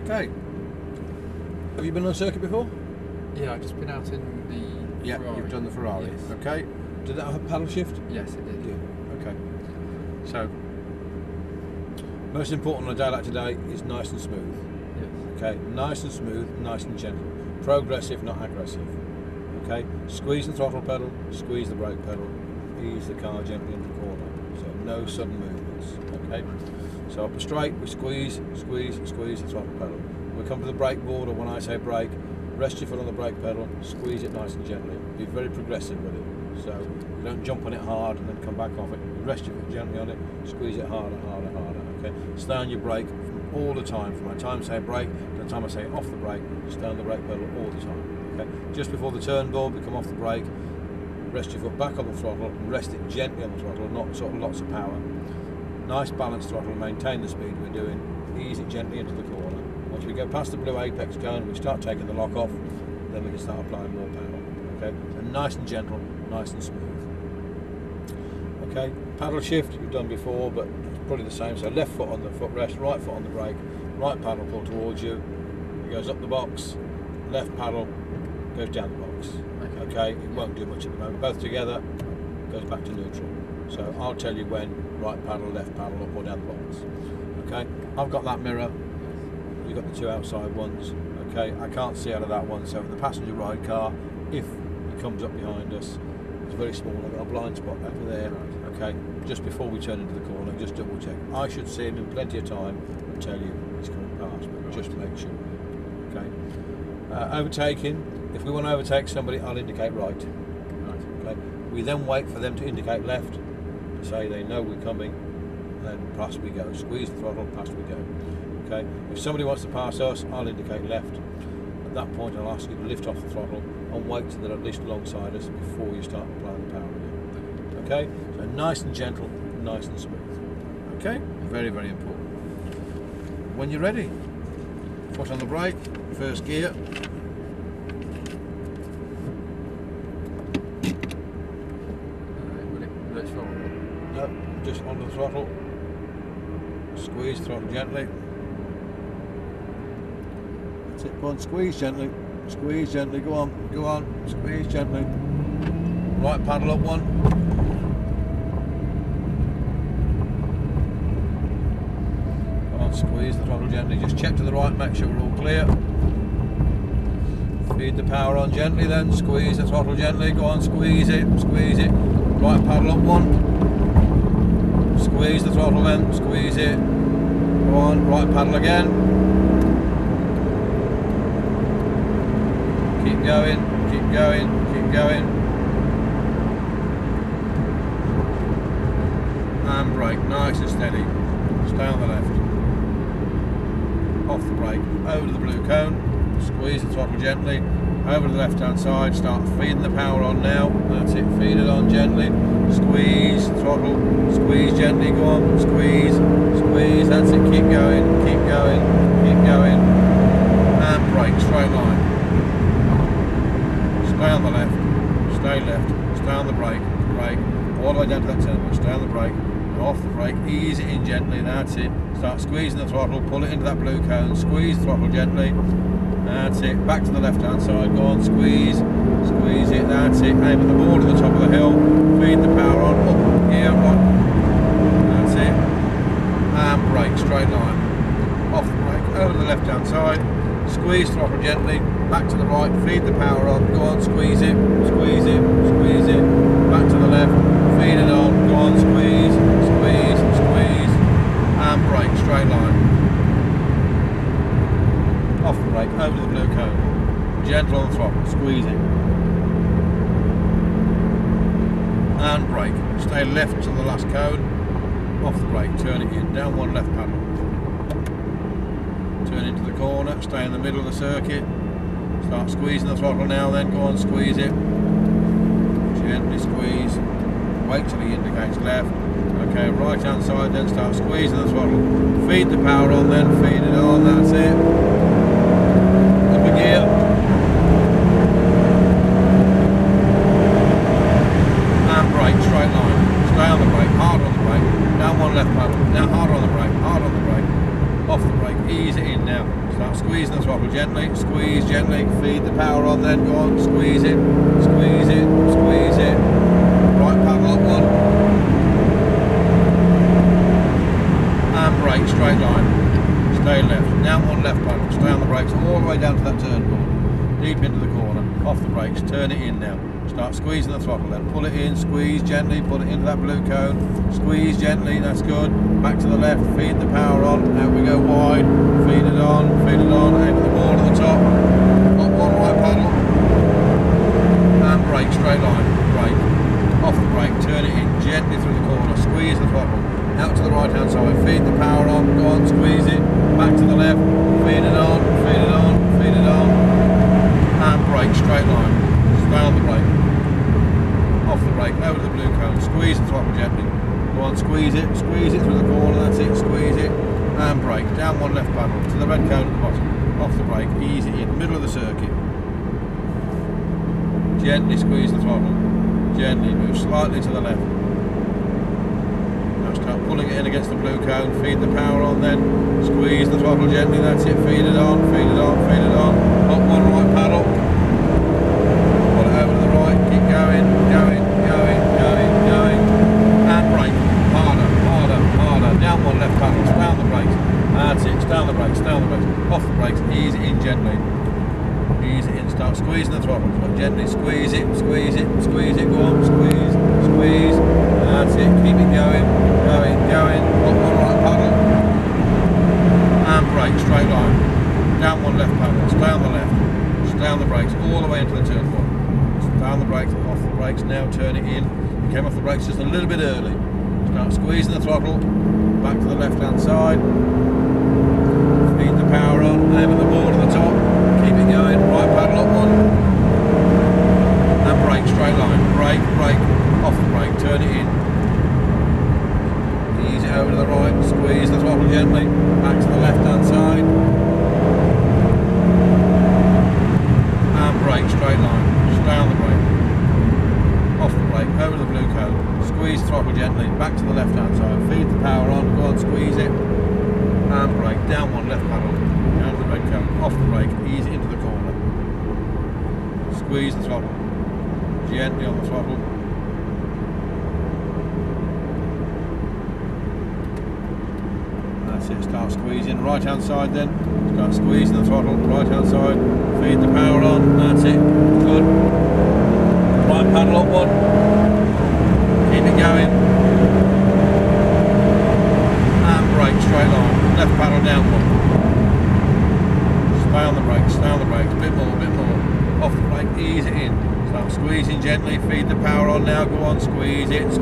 Okay. Have you been on circuit before? Yeah, I've just been out in the Ferrari. You've done the Ferrari. Yes. Okay. Did that have a paddle shift? Yes, it did. Yeah. Okay. So, most important on a day like today is nice and smooth. Yes. Okay. Nice and smooth, nice and gentle. Progressive, not aggressive. Okay. Squeeze the throttle pedal, squeeze the brake pedal, ease the car gently into the corner. So no sudden movements. Okay. So up a straight, we squeeze, squeeze, squeeze the throttle pedal. When we come to the brake board, or when I say brake, rest your foot on the brake pedal, squeeze it nice and gently. Be very progressive with it. So you don't jump on it hard and then come back off it. Rest your foot gently on it, squeeze it harder, harder, harder. Okay. Stay on your brake all the time. From the time I say brake to the time I say off the brake, stay on the brake pedal all the time. Okay. Just before the turn board, we come off the brake. Rest your foot back on the throttle, rest it gently on the throttle, not sort of lots of power. Nice balanced throttle, maintain the speed we're doing, ease it gently into the corner. Once we go past the blue apex cone, we start taking the lock off, then we can start applying more power. Okay, so nice and gentle, nice and smooth. Okay, paddle shift you've done before, but it's probably the same. So left foot on the footrest, right foot on the brake, right paddle pull towards you, it goes up the box, left paddle goes down the box. Okay, it won't do much at the moment. Both together goes back to neutral. So I'll tell you when right paddle, left paddle, up or down the box. Okay, I've got that mirror. You've got the two outside ones. Okay, I can't see out of that one. So in the passenger ride car, if he comes up behind us, it's very small. I've got a blind spot over there. Okay, just before we turn into the corner, just double check. I should see him in plenty of time and tell you he's coming past, but just to make sure. Okay, overtaking. If we want to overtake somebody, I'll indicate right. Okay. We then wait for them to indicate left, to say they know we're coming, and then past we go. Squeeze the throttle, past we go. Okay. If somebody wants to pass us, I'll indicate left. At that point, I'll ask you to lift off the throttle and wait till they're at least alongside us before you start applying the power again. Okay. So nice and gentle, nice and smooth. Okay. Very, very important. When you're ready, foot on the brake, first gear. No, just onto the throttle. Squeeze throttle gently. That's it. Go on, squeeze gently. Squeeze gently. Go on, go on. Squeeze gently. Right paddle up one. Go on, squeeze the throttle gently. Just check to the right, make sure we're all clear. Feed the power on gently then. Squeeze the throttle gently. Go on, squeeze it. Squeeze it. Right paddle up one. Squeeze the throttle then, squeeze it. Go on, right paddle again. Keep going, keep going, keep going. And brake, nice and steady. Stay on the left. Off the brake, over to the blue cone. Squeeze the throttle gently. Over to the left hand side, start feeding the power on now. That's it, feed it on gently. Squeeze, throttle, squeeze gently, go on, squeeze, squeeze, that's it, keep going, keep going, keep going. And brake, straight line. Stay on the left, stay on the brake, brake, all the way down to that turn, stay on the brake, off the brake, ease it in gently, that's it. Start squeezing the throttle, pull it into that blue cone, squeeze the throttle gently. That's it, back to the left hand side, go on, squeeze, squeeze it, that's it, aim at the board at the top of the hill, feed the power on, up, gear, on, that's it, and brake, straight line, off the brake, over to the left hand side, squeeze throttle gently, back to the right, feed the power on, go on, squeeze it, squeeze it, squeeze it, back to the left, feed it on, go on, squeeze, squeeze, squeeze, and brake, straight line. Off the brake, over to the blue cone, gentle on the throttle, squeezing, and brake, stay left to the last cone, off the brake, turn it in, down one left paddle, turn into the corner, stay in the middle of the circuit, start squeezing the throttle now then, go on, squeeze it, gently squeeze, wait till he indicates left, okay, right hand side then, start squeezing the throttle, feed the power on then, feed it on, that's it. Gear. And brake, straight line. Stay on the brake, hard on the brake. Down one left paddle. Now hard on the brake, hard on the brake. Off the brake, ease it in now. Start squeezing the throttle gently, squeeze gently, feed the power on then, go on, squeeze it, squeeze it, squeeze it. Right paddle up one. And brake, straight line. Stay left. Down one left paddle, stay on the brakes all the way down to that turn point. Deep into the corner, off the brakes, turn it in now. Start squeezing the throttle then, pull it in, squeeze gently, put it into that blue cone, squeeze gently, that's good, back to the left, feed the power on, out we go wide, feed it on, aim at the board at the top, up one right paddle, and brake, straight line, brake, off the brake, turn it in gently through the corner, squeeze the throttle, out to the right hand side, feed the power on, go on, squeeze it, back to the left, feed it on, feed it on, feed it on, and brake, straight line, stay on the brake. Off the brake, over the blue cone, squeeze the throttle gently. Go on, squeeze it through the corner, that's it, squeeze it, and brake. Down one left paddle, to the red cone at the bottom. Off the brake, easy in, middle of the circuit. Gently squeeze the throttle, gently move slightly to the left. Now start pulling it in against the blue cone, feed the power on then, squeeze the throttle gently, that's it, feed it on, feed it on, feed it on. Up one right paddle. Over to the right, keep going, and brake, harder, down one left paddle, stay on the brakes, that's it, stay on the brakes, off the brakes, ease it in gently, ease it in, start squeezing the throttle, gently squeeze it, go on, squeeze, that's it, keep it going, up one right paddle, and brake, straight line, down one left paddle, stay on the left, stay on the brakes, all the way into the turn point. Down the brakes, off the brakes, now turn it in. You came off the brakes just a little bit early. Start squeezing the throttle, back to the left hand side. Feed the power on, aim at the board at the top. Keep it going, right paddle up one. And brake, straight line. Brake, off the brake, turn it in. Ease it over to the right, squeeze the throttle gently, back to the left hand side. And brake, straight line. Stay on the brake, off the brake, over the blue cone, squeeze the throttle gently, back to the left hand side, feed the power on, go on, squeeze it, and brake, down one left paddle, down to the red cone, off the brake, ease it into the corner, squeeze the throttle, gently on the throttle, that's it, start squeezing, right hand side then, start squeezing the throttle, right hand side, feed the power on, that's it, good. Right paddle up one, keep it going, and brake, straight line, left paddle down one, stay on the brakes, a bit more, off the brake, ease it in, start squeezing gently, feed the power on now, go on, squeeze it, that's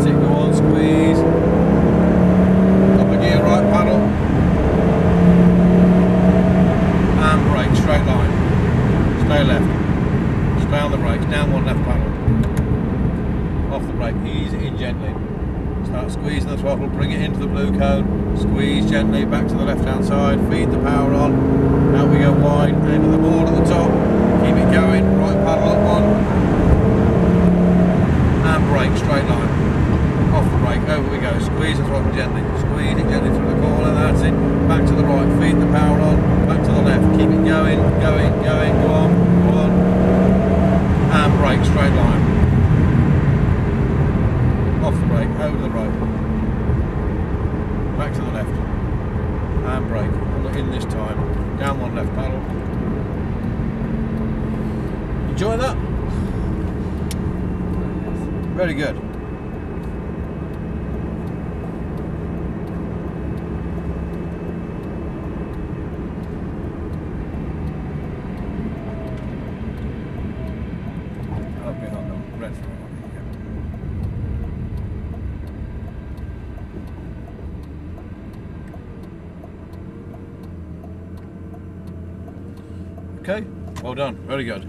it, go on, squeeze, up a gear, right paddle, and brake, straight line, stay left. Stay on the brakes, down one left paddle, off the brake, ease it in gently, start squeezing the throttle, bring it into the blue cone, squeeze gently, back to the left hand side, feed the power on, out we go wide, aim at the board at the top, keep it going, right paddle up one, and brake, straight line, off the brake, over we go, squeeze the throttle gently, squeeze it gently through the corner, that's it, back to the right, feed the power on, back to the left, keep it going, go on, and brake, straight line, off the brake, over the right, back to the left, and brake, pull it in this time, down one left paddle. Enjoy that? Very good. Okay, well done, very good.